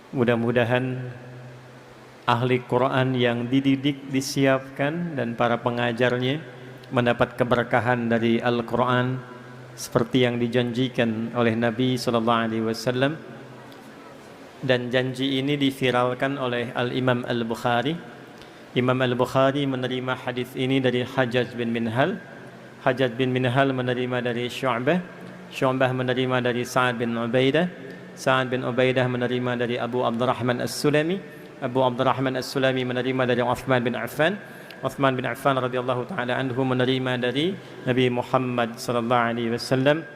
Mudah-mudahan ahli Quran yang dididik, disiapkan, dan para pengajarnya mendapat keberkahan dari Al-Quran seperti yang dijanjikan oleh Nabi SAW. Dan janji ini diviralkan oleh Al-Imam Al-Bukhari. Imam Al-Bukhari menerima hadis ini dari Hajjaj bin Minhal. Hajjaj bin Minhal menerima dari Syu'bah. Syu'bah menerima dari Sa'ad bin Ubaidah. Sa'ad bin Ubaidah menerima dari Abu Abdurrahman As-Sulami. Abu Abdurrahman As-Sulami menerima dari Uthman bin Affan. Uthman bin Affan radhiyallahu taala anhu menerima dari Nabi Muhammad sallallahu alaihi wasallam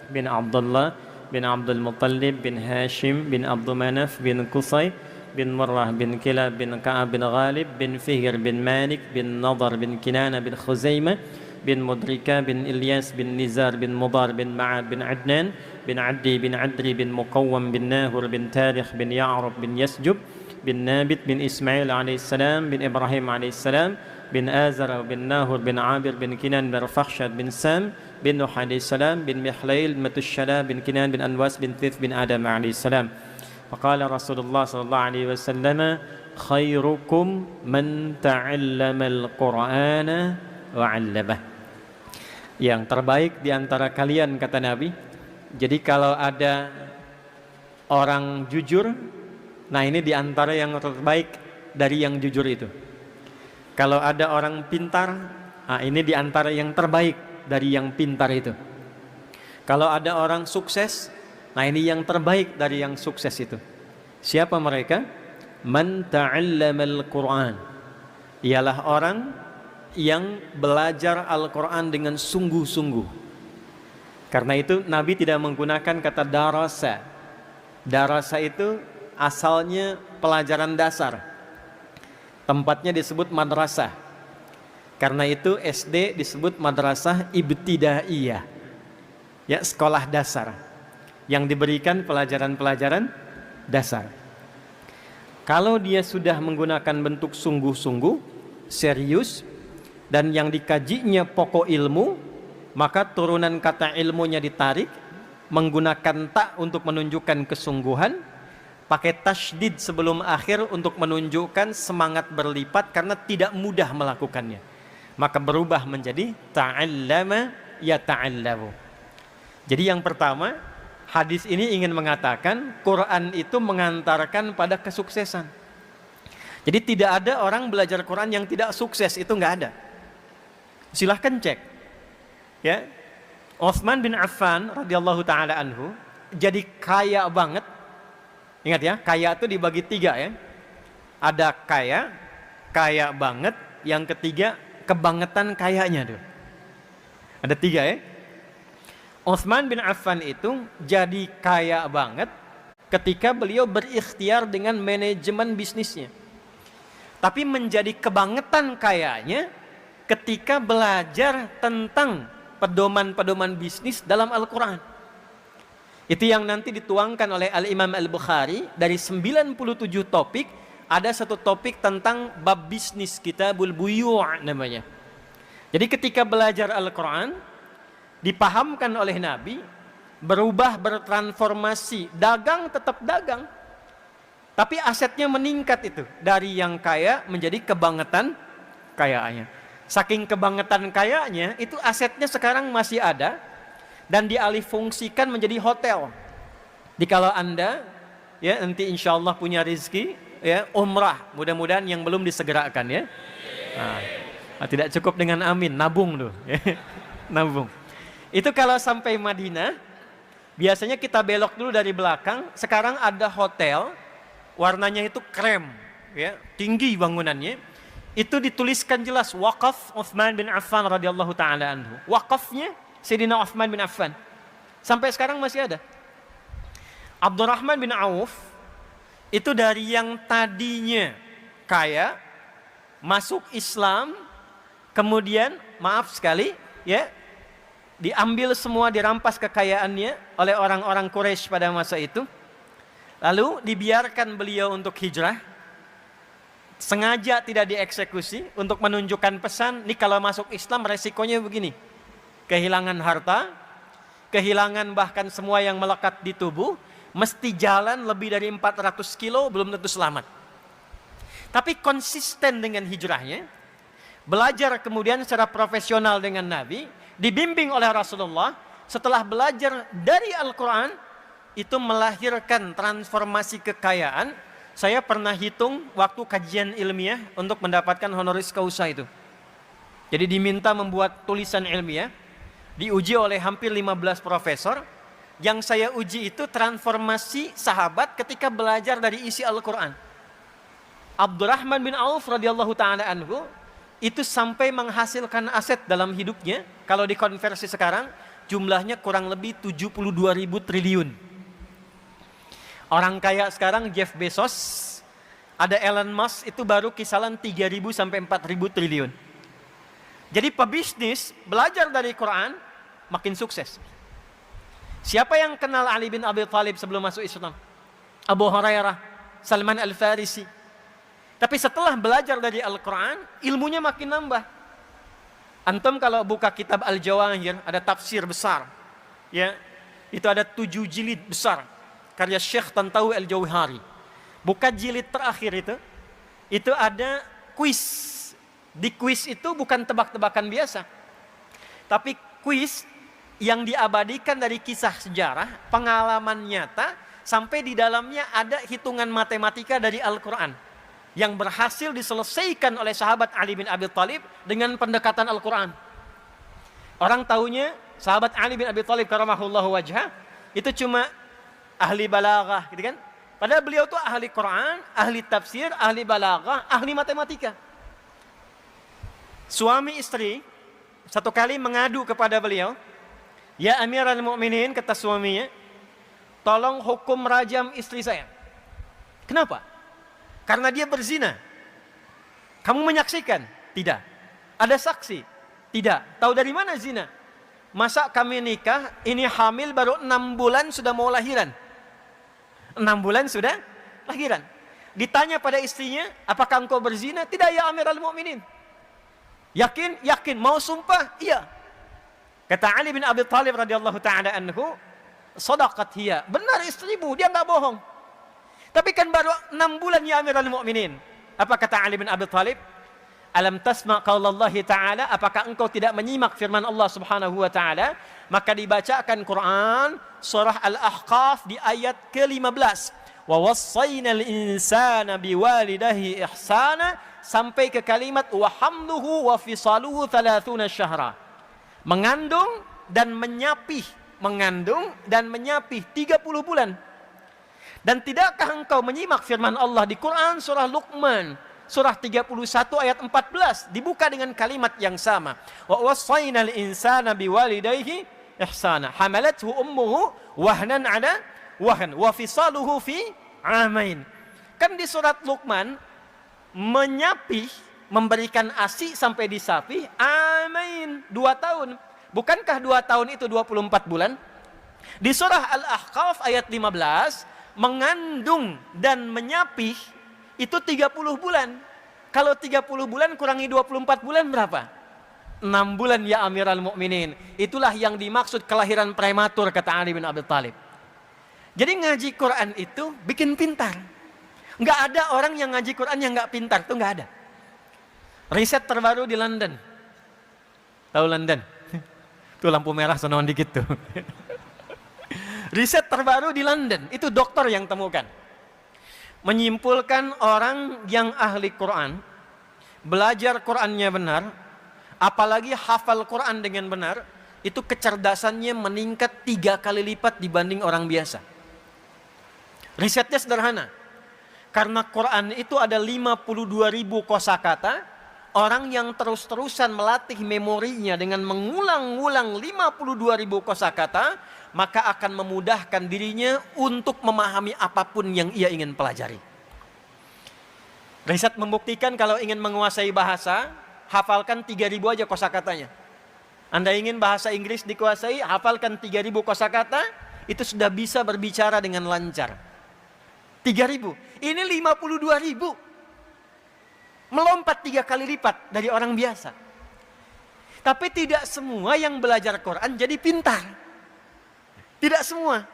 bin Abdullah bin Abdul Muttalib bin Hashim bin Abdul Manaf bin Qusay bin Murrah bin Kilab bin Ka'ab bin Ghalib bin Fihr bin Malik bin Nadar bin Kinana bin Khuzaimah bin Mudrika bin Ilyas bin Nizar bin Mudar bin Ma'ad bin Adnan bin Addi bin Adri bin Muqawwam bin Nahur bin Tarikh bin Ya'rub bin Yasjub bin Nabit bin Ismail alaihissalam bin Ibrahim alaihissalam bin Azar bin Nahur bin Abir bin Kinan bin Rafakhshad bin Sam bin Nuh alaihissalam bin Mihlail Matusyala bin Kinan bin Anwas bin Thith bin Adam alaihissalam. Faqala Rasulullah sallallahu alaihi wasallam, khairukum man ta'allama al-Qur'ana wa 'allamah. Yang terbaik di antara kalian, kata Nabi. Jadi kalau ada orang jujur, nah ini di antara yang terbaik dari yang jujur itu. Kalau ada orang pintar, nah ini di antara yang terbaik dari yang pintar itu. Kalau ada orang sukses, nah ini yang terbaik dari yang sukses itu. Siapa mereka? Man ta'allamal Qur'an. Ialah orang yang belajar Al-Quran dengan sungguh-sungguh. Karena itu Nabi tidak menggunakan kata darasa. Darasa itu asalnya pelajaran dasar. Tempatnya disebut madrasah. Karena itu SD disebut madrasah ibtidaiyah. Ya, sekolah dasar yang diberikan pelajaran-pelajaran dasar. Kalau dia sudah menggunakan bentuk sungguh-sungguh, serius, dan yang dikajinya pokok ilmu, maka turunan kata ilmunya ditarik, menggunakan ta untuk menunjukkan kesungguhan, pakai tasydid sebelum akhir untuk menunjukkan semangat berlipat karena tidak mudah melakukannya. Maka berubah menjadi ta'allama yata'allamu. Jadi yang pertama, hadis ini ingin mengatakan Quran itu mengantarkan pada kesuksesan. Jadi tidak ada orang belajar Quran yang tidak sukses, itu nggak ada. Silahkan cek. Ya, Utsman bin Affan radhiyallahu taala anhu jadi kaya banget. Ingat ya, kaya itu dibagi tiga ya. Ada kaya, kaya banget. Yang ketiga, kebangetan kayanya tuh. Ada tiga ya. Utsman bin Affan itu jadi kaya banget ketika beliau berikhtiar dengan manajemen bisnisnya. Tapi menjadi kebangetan kayanya ketika belajar tentang pedoman-pedoman bisnis dalam Al-Quran. Itu yang nanti dituangkan oleh Al-Imam Al-Bukhari. Dari 97 topik, ada satu topik tentang bab bisnis, kitabul buyu' namanya. Jadi ketika belajar Al-Quran, dipahamkan oleh Nabi, berubah, bertransformasi. Dagang tetap dagang, tapi asetnya meningkat itu. Dari yang kaya menjadi kebangetan kayaannya. Saking kebangetan kayanya, itu asetnya sekarang masih ada dan dialih fungsikan menjadi hotel. Jadi kalau Anda ya nanti insya Allah punya rezeki ya umrah, mudah-mudahan yang belum disegerakan ya. Nah, tidak cukup dengan amin, nabung tuh. Nabung. Itu kalau sampai Madinah, biasanya kita belok dulu dari belakang. Sekarang ada hotel, warnanya itu krem, ya, tinggi bangunannya. Itu dituliskan jelas wakaf Utsman bin Affan radhiyallahu taala anhu. Wakafnya Sayyidina Utsman bin Affan. Sampai sekarang masih ada. Abdurrahman bin Auf itu dari yang tadinya kaya masuk Islam, kemudian maaf sekali ya, diambil semua, dirampas kekayaannya oleh orang-orang Quraisy pada masa itu. Lalu dibiarkan beliau untuk hijrah. Sengaja tidak dieksekusi untuk menunjukkan pesan, nih kalau masuk Islam resikonya begini. Kehilangan harta, kehilangan bahkan semua yang melekat di tubuh, mesti jalan lebih dari 400 kilo, belum tentu selamat. Tapi konsisten dengan hijrahnya, belajar kemudian secara profesional dengan Nabi, dibimbing oleh Rasulullah, setelah belajar dari Al-Quran, itu melahirkan transformasi kekayaan. Saya pernah hitung waktu kajian ilmiah untuk mendapatkan honoris causa itu. Jadi diminta membuat tulisan ilmiah, diuji oleh hampir 15 profesor. Yang saya uji itu transformasi sahabat ketika belajar dari isi Al-Quran. Abdurrahman bin Auf radhiyallahu ta'ala anhu, itu sampai menghasilkan aset dalam hidupnya, kalau dikonversi sekarang, jumlahnya kurang lebih 72.000 triliun. Orang kaya sekarang Jeff Bezos, ada Elon Musk, itu baru kisaran 3.000 sampai 4.000 triliun. Jadi pebisnis belajar dari Quran makin sukses. Siapa yang kenal Ali bin Abi Thalib sebelum masuk Islam? Abu Hurairah, Salman Al-Farisi. Tapi setelah belajar dari Al-Quran, ilmunya makin nambah. Antum kalau buka kitab Al-Jawahir, ada tafsir besar, ya, itu ada 7 jilid besar, karya Syekh Tantawi Al-Jauhari. Buka jilid terakhir itu ada kuis. Di kuis itu bukan tebak-tebakan biasa, tapi kuis yang diabadikan dari kisah sejarah, pengalaman nyata, sampai di dalamnya ada hitungan matematika dari Al-Quran yang berhasil diselesaikan oleh sahabat Ali bin Abi Thalib dengan pendekatan Al-Quran. Orang taunya sahabat Ali bin Abi Thalib karamahullahu wajhah itu cuma ahli balaghah, gitu kan? Padahal beliau itu ahli Quran, ahli tafsir, ahli balaghah, ahli matematika. Suami istri satu kali mengadu kepada beliau, "Ya Amirul Mukminin," kata suaminya, "tolong hukum rajam istri saya." Kenapa? Karena dia berzina. Kamu menyaksikan? Tidak. Ada saksi? Tidak. Tahu dari mana zina? Masa kami nikah, ini hamil baru 6 bulan sudah mau lahiran. 6 bulan sudah lahiran. Ditanya pada istrinya, apakah engkau berzina? Tidak ya Amirul Mukminin. Yakin? Yakin. Mau sumpah? Iya. Kata Ali bin Abi Thalib radhiyallahu ta'ala anhu, "Shadaqat hiya." Benar istrimu, dia enggak bohong. Tapi kan baru 6 bulan ya Amirul Mukminin. Apa kata Ali bin Abi Thalib? "Alam tasma' qaulallahi ta'ala?" Apakah engkau tidak menyimak firman Allah Subhanahu wa taala? Maka dibacakan Quran surah Al-Ahqaf di ayat ke-15. "Wa wassaynal insana biwalidayhi ihsana" sampai ke kalimat "wa hamluhu wa fisaluhu 30 syahra." Mengandung dan menyapih, mengandung dan menyapih 30 bulan. Dan tidakkah engkau menyimak firman Allah di Quran surah Luqman, surah 31 ayat 14, dibuka dengan kalimat yang sama. Wa wassaynal insana biwalidayhi ihsana hamalathu ummuhu wahnan ala wahn wa fisaluhu fi amain. Kan di surat Luqman menyapih, memberikan ASI sampai disapih, amain, 2 tahun. Bukankah 2 tahun itu 24 bulan? Di surah Al-Ahqaf ayat 15, mengandung dan menyapih itu 30 bulan. Kalau 30 bulan kurangi 24 bulan berapa? 6 bulan ya Amirul Mukminin. Itulah yang dimaksud kelahiran prematur, kata Ali bin Abi Thalib. Jadi ngaji Quran itu bikin pintar. Nggak ada orang yang ngaji Quran yang nggak pintar, tuh nggak ada. Riset terbaru di London. Tahu London? Tuh lampu merah sonoan dikit tuh. Riset terbaru di London, itu dokter yang temukan. Menyimpulkan orang yang ahli Quran, belajar Qurannya benar, apalagi hafal Quran dengan benar, itu kecerdasannya meningkat 3 kali lipat dibanding orang biasa. Risetnya sederhana. Karena Quran itu ada 52.000 kosakata, orang yang terus-terusan melatih memorinya dengan mengulang-ulang 52.000 kosakata, maka akan memudahkan dirinya untuk memahami apapun yang ia ingin pelajari. Riset membuktikan kalau ingin menguasai bahasa, hafalkan 3.000 aja kosakatanya. Anda ingin bahasa Inggris dikuasai, hafalkan 3.000 kosakata, itu sudah bisa berbicara dengan lancar. 3.000, ini 52.000. Melompat 3 kali lipat dari orang biasa. Tapi tidak semua yang belajar Quran jadi pintar. Tidak semua.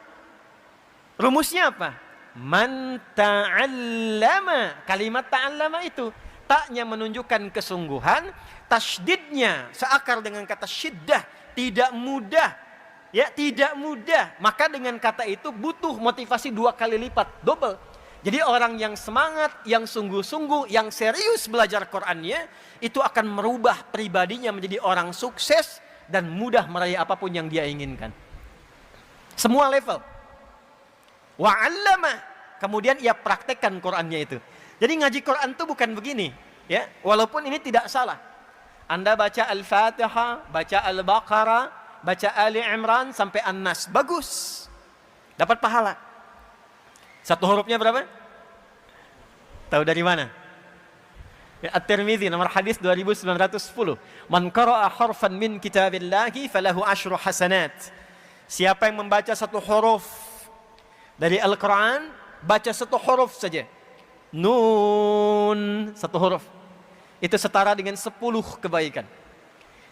Rumusnya apa? Man ta'allama. Kalimat ta'allama itu taknya menunjukkan kesungguhan, tasydidnya seakar dengan kata syiddah, tidak mudah. Ya, tidak mudah. Maka dengan kata itu butuh motivasi 2 kali lipat, double. Jadi orang yang semangat, yang sungguh-sungguh, yang serius belajar Qur'annya, itu akan merubah pribadinya menjadi orang sukses dan mudah meraih apapun yang dia inginkan. Semua level. Wa'allama. Kemudian ia praktekkan Qur'annya itu. Jadi ngaji Qur'an itu bukan begini, ya. Walaupun ini tidak salah. Anda baca Al-Fatihah, baca Al-Baqarah, baca Ali Imran sampai An-Nas, bagus. Dapat pahala. Satu hurufnya berapa? Tahu dari mana? Ya, At-Tirmidzi nomor hadis 2910. Man qara'a harfan min kitabillahi falahu asyru hasanat. Siapa yang membaca satu huruf dari Al-Qur'an, baca satu huruf saja. Nun, satu huruf. Itu setara dengan 10 kebaikan.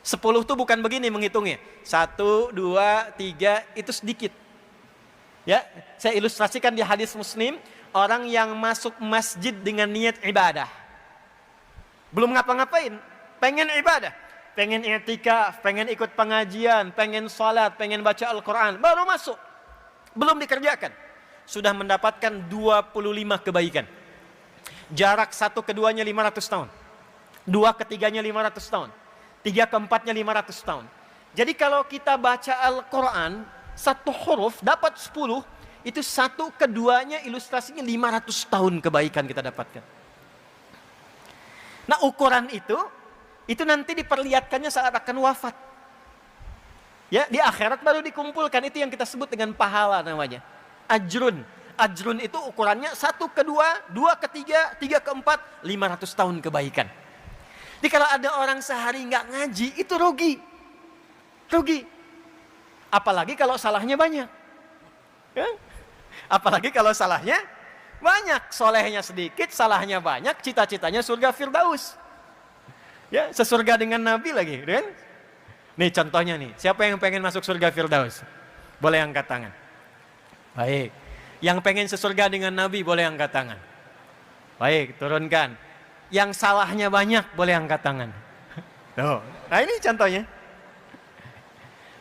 10 itu bukan begini menghitungnya. 1, 2, 3, itu sedikit. Ya, saya ilustrasikan di hadis Muslim, orang yang masuk masjid dengan niat ibadah. Belum ngapa-ngapain, pengen ibadah, pengen i'tikaf, pengen ikut pengajian, pengen salat, pengen baca Al-Qur'an, baru masuk. Belum dikerjakan. Sudah mendapatkan 25 kebaikan. Jarak satu keduanya 500 tahun. 2 ketiganya 500 tahun. 3 keempatnya 500 tahun. Jadi kalau kita baca Al-Qur'an, satu huruf dapat 10, itu satu keduanya ilustrasinya 500 tahun kebaikan kita dapatkan. Nah ukuran itu nanti diperlihatkannya saat akan wafat. Ya, di akhirat baru dikumpulkan, itu yang kita sebut dengan pahala namanya. Ajrun. Ajrun itu ukurannya 1 ke 2, 2 ke 3, 3 ke 4, 500 tahun kebaikan. Jadi kalau ada orang sehari nggak ngaji, itu rugi. Rugi. Apalagi kalau salahnya banyak. Ya? Apalagi kalau salahnya banyak. Solehnya sedikit, salahnya banyak, cita-citanya surga Firdaus. Ya, sesurga dengan Nabi lagi. Kan? Nih contohnya nih, siapa yang pengen masuk surga Firdaus? Boleh angkat tangan. Baik. Yang pengen sesurga dengan Nabi boleh angkat tangan. Baik, turunkan. Yang salahnya banyak boleh angkat tangan. Tuh. Nah ini contohnya.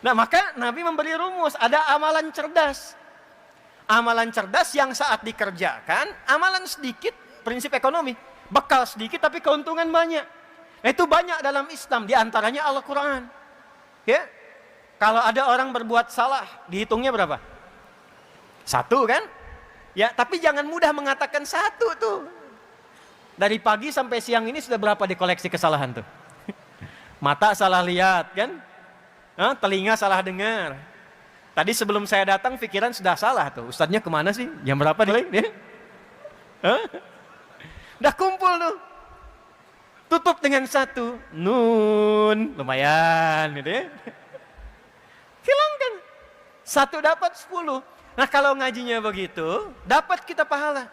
Nah maka Nabi memberi rumus, ada amalan cerdas. Amalan cerdas yang saat dikerjakan, amalan sedikit, prinsip ekonomi. Bekal sedikit tapi keuntungan banyak. Nah, itu banyak dalam Islam, diantaranya Al-Quran. Ya, kalau ada orang berbuat salah, dihitungnya berapa? 1 kan? Ya, tapi jangan mudah mengatakan 1 tuh. Dari pagi sampai siang ini sudah berapa dikoleksi kesalahan tuh? Mata salah lihat kan? Telinga salah dengar. Tadi sebelum saya datang pikiran sudah salah tuh. Ustadznya kemana sih? Jam berapa nih? Udah kumpul tuh. Tutup dengan 1. Nun. Lumayan gitu ya. Hilangkan. 1 dapat 10. Nah kalau ngajinya begitu, dapat kita pahala.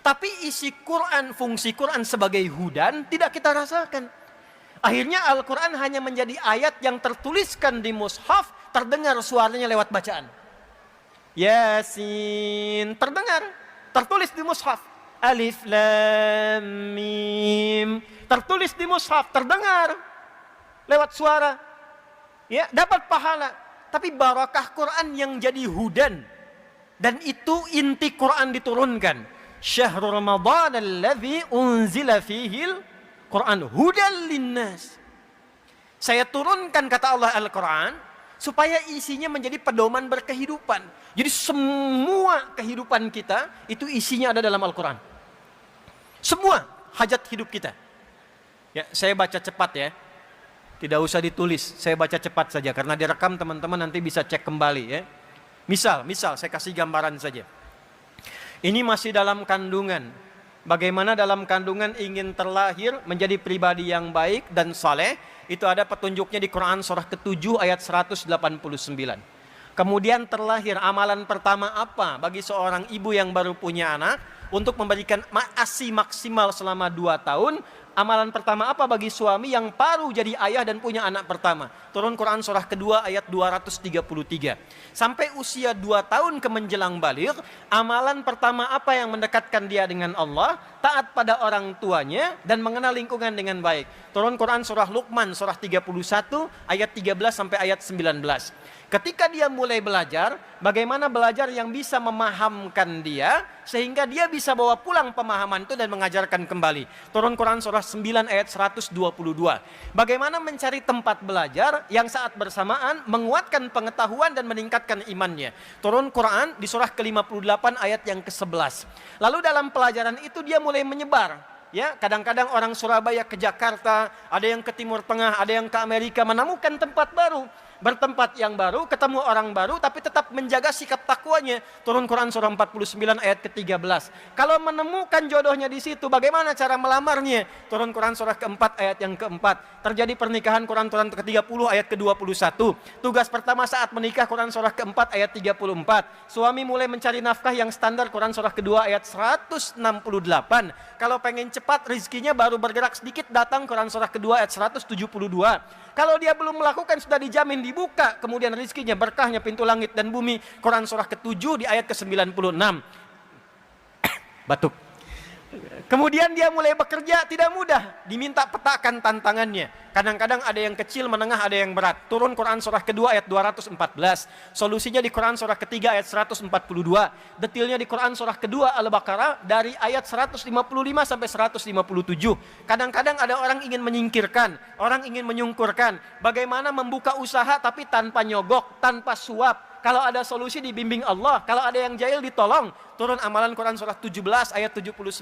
Tapi isi Quran, fungsi Quran sebagai hudan tidak kita rasakan. Akhirnya Al-Quran hanya menjadi ayat yang tertuliskan di mushaf, terdengar suaranya lewat bacaan. Yasin, terdengar, tertulis di mushaf. Alif, Lam, Mim, tertulis di mushaf, terdengar lewat suara. Ya, dapat pahala. Tapi barakah Quran yang jadi hudan. Dan itu inti Quran diturunkan. Syahrul Ramadan alladzi unzila fihil Quran hudan linnas. Saya turunkan kata Allah Al-Quran supaya isinya menjadi pedoman berkehidupan. Jadi semua kehidupan kita itu isinya ada dalam Al-Quran. Semua hajat hidup kita. Ya, saya baca cepat ya. Tidak usah ditulis, saya baca cepat saja karena direkam teman-teman nanti bisa cek kembali ya. Misal saya kasih gambaran saja. Ini masih dalam kandungan. Bagaimana dalam kandungan ingin terlahir menjadi pribadi yang baik dan saleh, itu ada petunjuknya di Quran surah ke-7 ayat 189. Kemudian terlahir, amalan pertama apa bagi seorang ibu yang baru punya anak untuk memberikan ASI maksimal selama 2 tahun, Amalan pertama apa bagi suami yang baru jadi ayah dan punya anak pertama? Turun Quran surah kedua ayat 233. Sampai usia 2 tahun ke menjelang baligh, amalan pertama apa yang mendekatkan dia dengan Allah? Taat pada orang tuanya dan mengenal lingkungan dengan baik. Turun Quran surah Luqman surah 31 ayat 13 sampai ayat 19. Ketika dia mulai belajar, bagaimana belajar yang bisa memahamkan dia, sehingga dia bisa bawa pulang pemahaman itu dan mengajarkan kembali. Turun Quran surah 9 ayat 122. Bagaimana mencari tempat belajar yang saat bersamaan menguatkan pengetahuan dan meningkatkan imannya. Turun Quran di surah ke-58 ayat yang ke-11. Lalu dalam pelajaran itu dia mulai menyebar. Ya, kadang-kadang orang Surabaya ke Jakarta, ada yang ke Timur Tengah, ada yang ke Amerika, menemukan tempat baru. Bertempat yang baru, ketemu orang baru, tapi tetap menjaga sikap takwanya. Turun Quran surah 49 ayat ke-13. Kalau menemukan jodohnya di situ, bagaimana cara melamarnya? Turun Quran surah keempat ayat yang keempat. Terjadi pernikahan, Quran ke-30 ayat ke-21. Tugas pertama saat menikah, Quran surah keempat ayat 34. Suami mulai mencari nafkah yang standar, Quran surah kedua ayat 168. Kalau pengen cepat rizkinya baru bergerak sedikit, datang Quran surah kedua ayat 172. Kalau dia belum melakukan, sudah dijamin dibuka kemudian rizkinya, berkahnya pintu langit dan bumi. Quran surah ke-7 di ayat ke-96. Batuk. Kemudian dia mulai bekerja, tidak mudah, diminta petakan tantangannya. Kadang-kadang ada yang kecil, menengah, ada yang berat. Turun Quran surah kedua ayat 214. Solusinya di Quran surah ketiga ayat 142. Detailnya di Quran surah kedua Al-Baqarah dari ayat 155 sampai 157. Kadang-kadang ada orang ingin menyingkirkan, orang ingin menyungkurkan. Bagaimana membuka usaha tapi tanpa nyogok, tanpa suap. Kalau ada solusi dibimbing Allah, kalau ada yang jahil ditolong. Turun amalan Quran surah 17 ayat 79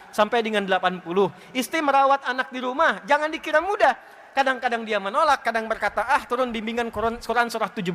sampai dengan 80. Istri merawat anak di rumah, jangan dikira mudah. Kadang-kadang dia menolak, kadang berkata, turun bimbingan Quran surah 17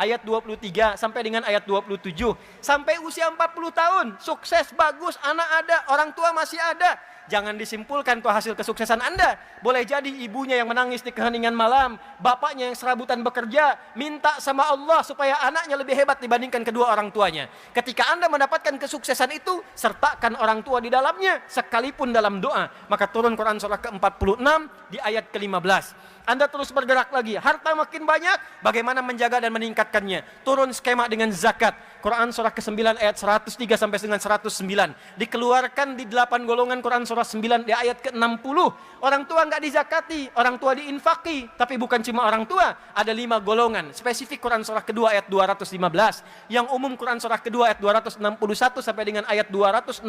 ayat 23 sampai dengan ayat 27. Sampai usia 40 tahun, sukses, bagus, anak ada, orang tua masih ada. Jangan disimpulkan itu hasil kesuksesan Anda. Boleh jadi ibunya yang menangis di keheningan malam, bapaknya yang serabutan bekerja, minta sama Allah supaya anaknya lebih hebat dibandingkan kedua orang tuanya. Ketika Anda mendapatkan kesuksesan itu, sertakan orang tua di dalamnya, sekalipun dalam doa. Maka turun Quran surah ke-46 di ayat ke-15. Anda terus bergerak lagi, harta makin banyak, bagaimana menjaga dan meningkatkannya. Turun skema dengan zakat. Quran surah ke-9 ayat 103 sampai dengan 109. Dikeluarkan di 8 golongan Quran surah 9 di ayat ke-60. Orang tua enggak dizakati, orang tua diinfaki. Tapi bukan cuma orang tua, ada 5 golongan. Spesifik Quran surah kedua ayat 215. Yang umum Quran surah kedua ayat 261 sampai dengan ayat 264.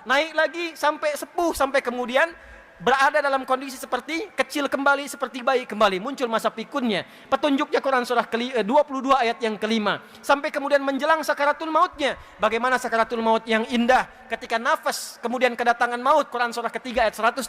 Naik lagi sampai sepuh, sampai kemudian berada dalam kondisi seperti kecil kembali, seperti bayi kembali. Muncul masa pikunnya. Petunjuknya Quran surah 22 ayat yang kelima. Sampai kemudian menjelang sakaratul mautnya. Bagaimana sakaratul maut yang indah. Ketika nafas, kemudian kedatangan maut. Quran surah ketiga ayat 185.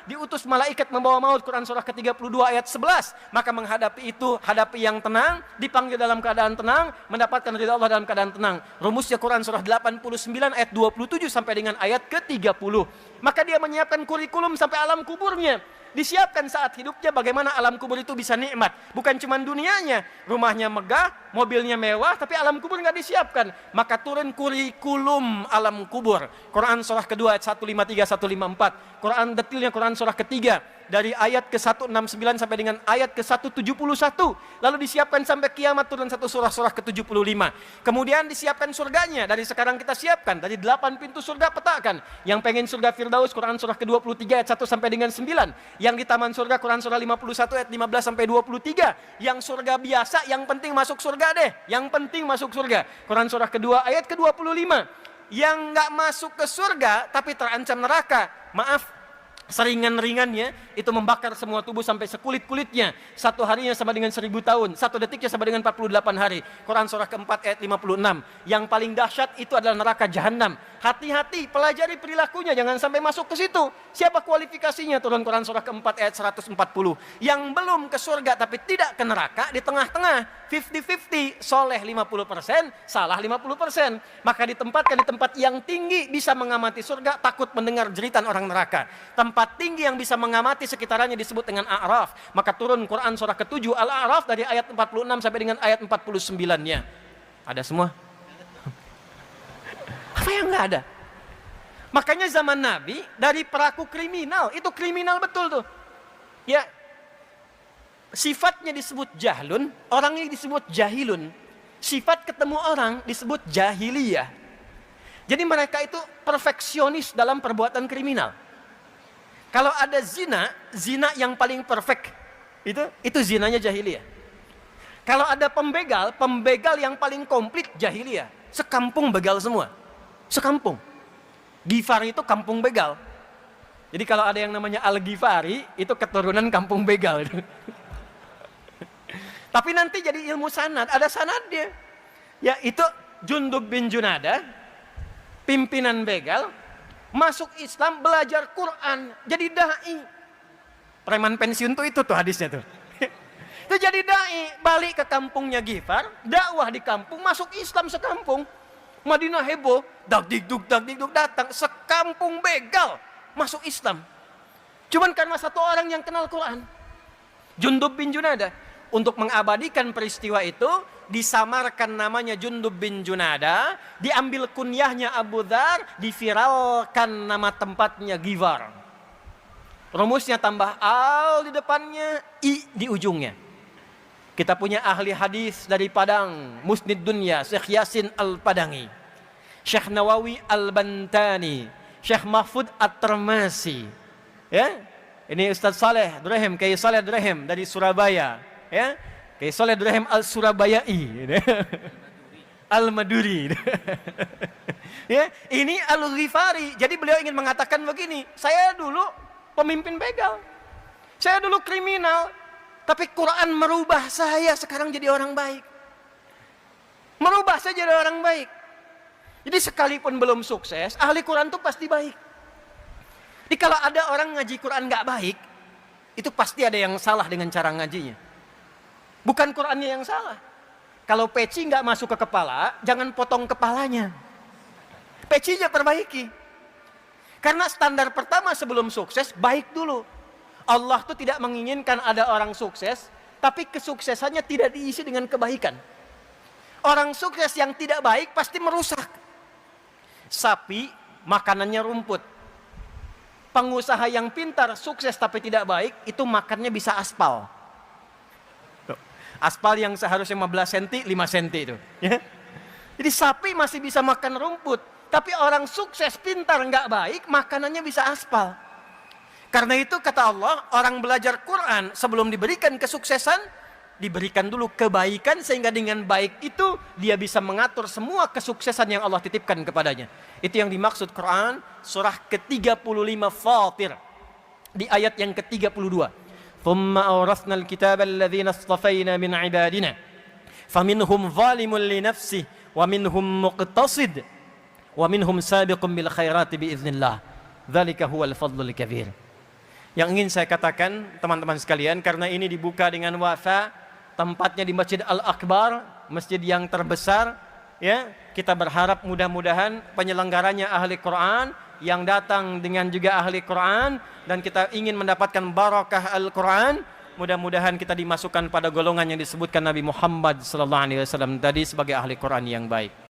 Diutus malaikat membawa maut. Quran surah ke-32 ayat 11. Maka menghadapi itu, hadapi yang tenang. Dipanggil dalam keadaan tenang. Mendapatkan ridha Allah dalam keadaan tenang. Rumusnya Quran surah 89 ayat 27 sampai dengan ayat ke-30. Maka dia menyiapkan kurikulum sampai alam kuburnya. Disiapkan saat hidupnya bagaimana alam kubur itu bisa nikmat. Bukan cuma dunianya, rumahnya megah, mobilnya mewah, tapi alam kubur nggak disiapkan. Maka turun kurikulum alam kubur. Quran surah kedua ayat 153, 154. Quran detailnya Quran surah ketiga. Dari ayat ke-169 sampai dengan ayat ke-171. Lalu disiapkan sampai kiamat turun satu surah ke-75. Kemudian disiapkan surganya. Dari sekarang kita siapkan. Dari 8 pintu surga petakan. Yang pengen surga Firdaus Quran surah ke-23 ayat 1 sampai dengan 9. Yang di taman surga Quran surah 51 ayat 15 sampai 23. Yang surga biasa yang penting masuk surga deh. Yang penting masuk surga. Quran surah kedua ayat ke-25. Yang nggak masuk ke surga tapi terancam neraka. Maaf, seringan-ringannya itu membakar semua tubuh sampai sekulit-kulitnya. Satu harinya sama dengan 1000 tahun. Satu detiknya sama dengan 48 hari. Quran surah keempat ayat 56. Yang paling dahsyat itu adalah neraka jahanam. Hati-hati, pelajari perilakunya, jangan sampai masuk ke situ. Siapa kualifikasinya? Turun Quran surah keempat ayat 140. Yang belum ke surga tapi tidak ke neraka, di tengah-tengah, 50-50, soleh 50%, salah 50%. Maka ditempatkan di tempat yang tinggi, bisa mengamati surga, takut mendengar jeritan orang neraka. Tempat tinggi yang bisa mengamati sekitarannya disebut dengan A'raf. Maka turun Quran surah ke-7 Al-A'raf dari ayat 46 sampai dengan ayat 49-nya. Ada semua? Apa yang enggak ada? Makanya zaman Nabi dari pelaku kriminal, itu kriminal betul tuh. Ya, sifatnya disebut jahlun, orangnya disebut jahilun. Sifat ketemu orang disebut jahiliyah. Jadi mereka itu perfeksionis dalam perbuatan kriminal. Kalau ada zina, zina yang paling perfect itu zinanya jahiliyah. Kalau ada pembegal, pembegal yang paling komplit jahiliyah. Sekampung begal semua. Sekampung. Ghifari itu kampung begal. Jadi kalau ada yang namanya Al-Ghifari, itu keturunan kampung begal. Tapi nanti jadi ilmu sanad, ada sanadnya. Ya, itu Jundub bin Junadah, pimpinan begal, masuk Islam, belajar Quran, jadi dai. Preman pensiun tuh itu tuh hadisnya tuh. Itu jadi dai, balik ke kampungnya Ghifar, dakwah di kampung, masuk Islam sekampung. Madinah heboh, dak dikduk datang, sekampung begal masuk Islam. Cuman karena satu orang yang kenal Quran, Jundub bin Junadah. Untuk mengabadikan peristiwa itu, disamarkan namanya Jundub bin Junadah, diambil kunyahnya Abu Dzar, diviralkan nama tempatnya Ghifar. Rumusnya tambah al di depannya, i di ujungnya. Kita punya ahli hadis dari Padang, Musnid Dunya, Syekh Yasin Al-Padangi, Syekh Nawawi Al-Bantani, Syekh Mahfud At-Termasi. Ya, ini Ustaz Saleh Durhem, Kiai Saleh Durhem dari Surabaya. Ya, Kiai Saleh Durhem Al-Surabayai. Al-Maduri. Ya, ini Al-Ghifari. Jadi beliau ingin mengatakan begini, saya dulu pemimpin begal. Saya dulu kriminal, tapi Quran merubah saya sekarang jadi orang baik. Merubah saya jadi orang baik. Jadi sekalipun belum sukses, ahli Quran itu pasti baik. Jadi kalau ada orang ngaji Quran nggak baik, itu pasti ada yang salah dengan cara ngajinya. Bukan Qurannya yang salah. Kalau peci nggak masuk ke kepala, jangan potong kepalanya. Pecinya perbaiki. Karena standar pertama sebelum sukses, baik dulu. Allah tuh tidak menginginkan ada orang sukses, tapi kesuksesannya tidak diisi dengan kebaikan. Orang sukses yang tidak baik pasti merusak. Sapi, makanannya rumput. Pengusaha yang pintar, sukses tapi tidak baik, itu makannya bisa aspal. Aspal yang seharusnya 15 cm, 5 cm itu. Ya. Jadi sapi masih bisa makan rumput. Tapi orang sukses, pintar, nggak baik, makanannya bisa aspal. Karena itu kata Allah, orang belajar Quran sebelum diberikan kesuksesan, diberikan dulu kebaikan, sehingga dengan baik itu dia bisa mengatur semua kesuksesan yang Allah titipkan kepadanya. Itu yang dimaksud Quran surah ke-35 Fatir di ayat yang ke-32. ثم أورثنا الكتاب الذين اصطفينا من عبادنا فمنهم ظالم لنفسه ومنهم مقتصد ومنهم سابق بالخيرات بإذن الله ذلك هو الفضل الكبير. Yang ingin saya katakan teman-teman sekalian, karena ini dibuka dengan wafa, tempatnya di Masjid Al-Akbar, masjid yang terbesar, ya, kita berharap mudah-mudahan penyelenggaranya ahli Quran, yang datang dengan juga ahli Quran, dan kita ingin mendapatkan barakah Al-Quran. Mudah-mudahan kita dimasukkan pada golongan yang disebutkan Nabi Muhammad SAW tadi sebagai ahli Quran yang baik.